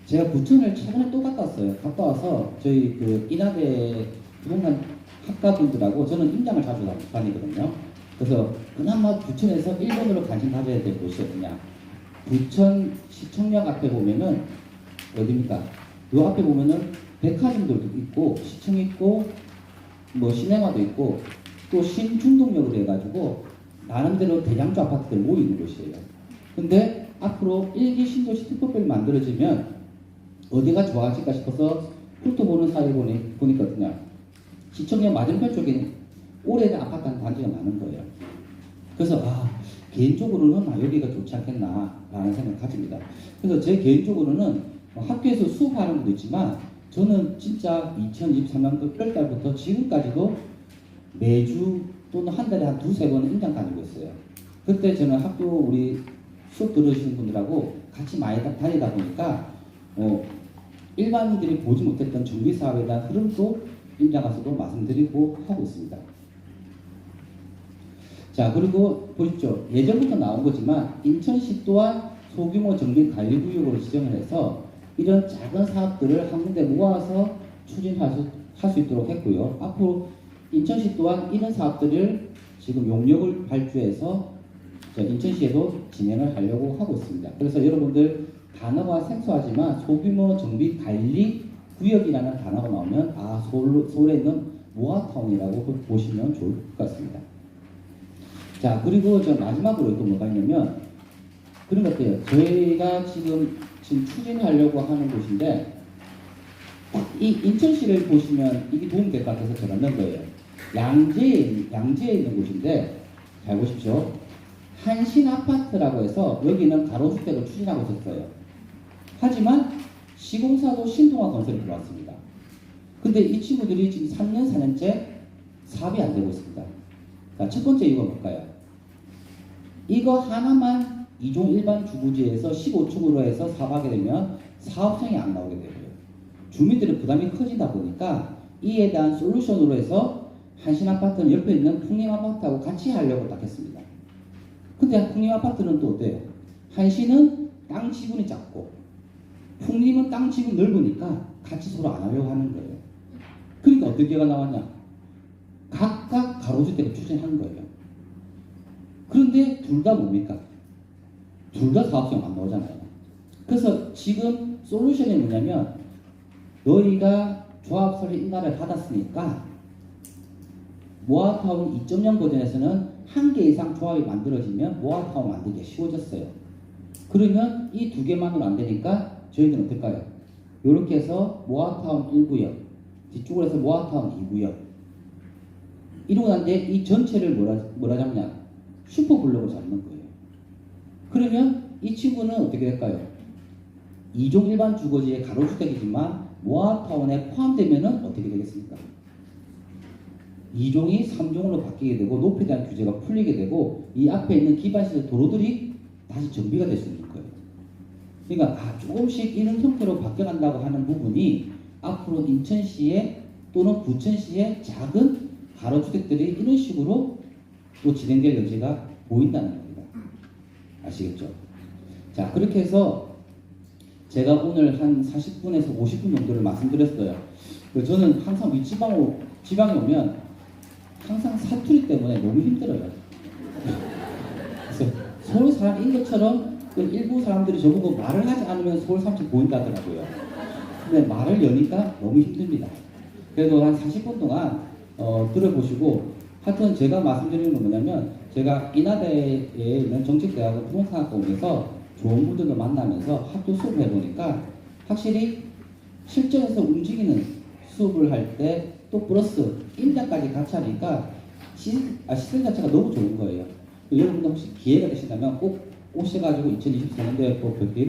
제가 부천을 최근에 또 갔다 왔어요. 갔다 와서 저희 그 인하대 부동산 학과분들하고 저는 임장을 자주 다니거든요. 그래서 그나마 부천에서 1번으로 관심 가져야 될 곳이 어디냐. 부천 시청역 앞에 보면은 어디입니까? 요 앞에 보면은 백화점들도 있고 시청 있고 뭐 시네마도 있고 또 신중동역으로 해가지고 나름대로 대장주 아파트들 모이는 곳이에요. 근데 앞으로 1기 신도시 특별법이 만들어지면 어디가 좋아질까 싶어서 훑어보는 사례를 보니까 어떠냐. 시청역 맞은편 쪽에 오래된 아파트 단지가 많은 거예요. 그래서 개인적으로는 여기가 좋지 않겠나라는 생각을 가집니다. 그래서 제 개인적으로는 학교에서 수업하는 것도 있지만 저는 진짜 2023년도 6월달부터 지금까지도 매주 또는 한 달에 한 두세 번은 임장 다니고 있어요. 그때 저는 학교 우리 수업 들으시는 분들하고 같이 많이 다니다 보니까 일반인들이 보지 못했던 정비사업에 대한 흐름도 임장 가서도 말씀드리고 하고 있습니다. 자, 그리고 보십시오. 예전부터 나온 거지만 인천시 또한 소규모 정비 관리구역으로 지정을 해서 이런 작은 사업들을 한 군데 모아서 추진할 수 있도록 했고요. 앞으로 인천시 또한 이런 사업들을 지금 용역을 발주해서 인천시에도 진행을 하려고 하고 있습니다. 그래서 여러분들 단어가 생소하지만 소규모 정비 관리 구역이라는 단어가 나오면 서울에 있는 모아타운이라고 보시면 좋을 것 같습니다. 자, 그리고 저 마지막으로 또 뭐가 있냐면 그런 것 같아요. 저희가 지금 추진하려고 하는 곳인데 이 인천시를 보시면 이게 도움이 될 것 같아서 제가 넣은 거예요. 양재에 있는 곳인데 잘 보십시오. 한신아파트라고 해서 여기는 가로주택을 추진하고 있었어요. 하지만 시공사도 신동아 건설이 들어왔습니다. 근데 이 친구들이 지금 3년, 4년째 사업이 안 되고 있습니다. 자, 첫 번째 이유가 뭘까요? 이거 하나만 2종 일반 주거지에서 15층으로 해서 사업하게 되면 사업성이 안 나오게 되고요. 주민들의 부담이 커지다 보니까 이에 대한 솔루션으로 해서 한신아파트는 옆에 있는 풍림아파트하고 같이 하려고 딱 했습니다. 근데 풍림아파트는 또 어때요? 한신은 땅 지분이 작고 풍림은 땅 지분이 넓으니까 같이 서로 안 하려고 하는 거예요. 그러니까 어떤 게가 나왔냐? 각각 가로주택을 추진한 거예요. 그런데 둘 다 뭡니까? 둘 다 사업성 안 나오잖아요. 그래서 지금 솔루션이 뭐냐면 너희가 조합설립 인가를 받았으니까 모아타운 2.0 버전에서는 한 개 이상 조합이 만들어지면 모아타운 만들기가 쉬워졌어요. 그러면 이 두 개만으로 안 되니까 저희들은 어떨까요? 이렇게 해서 모아타운 1구역, 뒤쪽으로 해서 모아타운 2구역 이러고 난데 이 전체를 뭐라 잡냐? 슈퍼블록으로 잡는 거예요. 그러면 이 친구는 어떻게 될까요? 2종 일반 주거지의 가로주택이지만 모아타운에 포함되면은 어떻게 되겠습니까? 2종이 3종으로 바뀌게 되고 높이에 대한 규제가 풀리게 되고 이 앞에 있는 기반시설 도로들이 다시 정비가 될 수 있는 거예요. 그러니까 조금씩 이런 형태로 바뀌어간다고 하는 부분이 앞으로 인천시에 또는 부천시의 작은 가로주택들이 이런 식으로 또 진행될 여지가 보인다는 겁니다. 아시겠죠? 자, 그렇게 해서 제가 오늘 한 40분에서 50분 정도를 말씀드렸어요. 저는 항상 지방에 오면 항상 사투리 때문에 너무 힘들어요. 그래서 서울 사람인 것처럼 일부 사람들이 저보고 말을 하지 않으면 서울 사람처럼 보인다더라고요. 근데 말을 여니까 너무 힘듭니다. 그래도 한 40분 동안 들어보시고 하여튼 제가 말씀드리는 건 뭐냐면 제가 인하대에 있는 정책대학원 부동산학과에서 좋은 분들도 만나면서 학교 수업을 해보니까 확실히 실전에서 움직이는 수업을 할 때 또 플러스 임장까지 같이 하니까 시스템 자체가 너무 좋은 거예요. 여러분도 혹시 기회가 되신다면 꼭 오셔가지고 2024년도에 또 뵙기